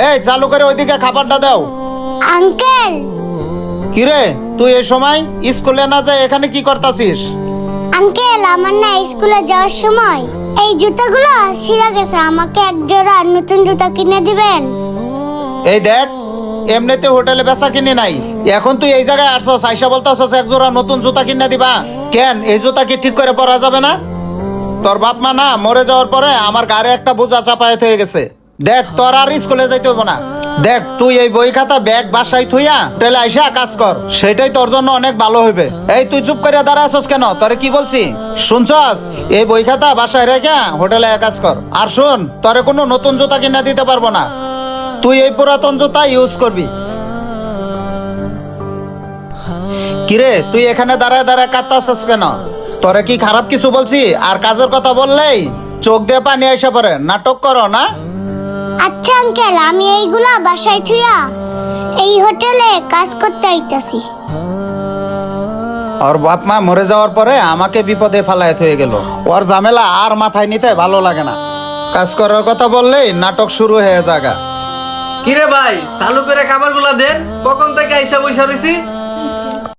এই চালু করে ওইদিকে খাবারটা দাও। আঙ্কেল কিরে তুই এই সময় স্কুলে না যাই এখানে কি করতাছিস? আঙ্কেল আমার না স্কুলে যাওয়ার সময় এই জুতাগুলো ছিঁড়ে গেছে, আমাকে এক জোড়া নতুন জুতা কিনে দিবেন? এই দেখ, এমনিতে হোটেলে বেচা কিনে নাই, এখন তুই এই জায়গায় আসছস, আইসা বলতাছস এক জোড়া নতুন জুতা কিনে দিবা? কেন এই জুতা কি ঠিক করে পরা যাবে না? তোর বাপ মা না মরে যাওয়ার পরে আমার গাড়ি একটা বোঝা চাপায়াত হয়ে গেছে। দেখ তোর আর স্কুলে যাইতে হবো না। দেখ তুই এই বই খাতা ব্যাগ বাসায় থুইয়া হোটেলে আইসা কাজ কর, সেটাই তোর জন্য অনেক ভালো হবে। এই তুই চুপ করে দাঁড়া আছস কেন? তোরে কি বলছি শুনছস? এই বই খাতা বাসায় রেখে হোটেলে কাজ কর। আর শুন, তোরে কোনো নতুন জুতা কিনে দিতে পারবো না, তুই এই পুরাতন জুতা ইউজ করবি। কিরে তুই এখানে দাঁড়ায় দাঁড়ায় কাঁদতাছিস কেন? তোরে কি খারাপ কিছু বলছি? আর কাজের কথা বললেই চোখ দিয়ে পানি আইসা পড়ে, নাটক করো না? আচ্ছা আঙ্কেল, আমি এইগুলা বাসায় থুইয়া এই হোটেলে কাজ করতে আইতাছি। ওর বাপ মা মরে যাওয়ার পরে আমাকে বিপদে ফেলায় হয়ে গেল, ওর ঝামেলা আর মাথায় নিতে ভালো লাগে না। কাজ করার কথা বললেই নাটক শুরু হয়ে যাগা। কিরে ভাই, চালু করে খাবারগুলা দেন, কখন থেকে আইসা বইসা রইছি।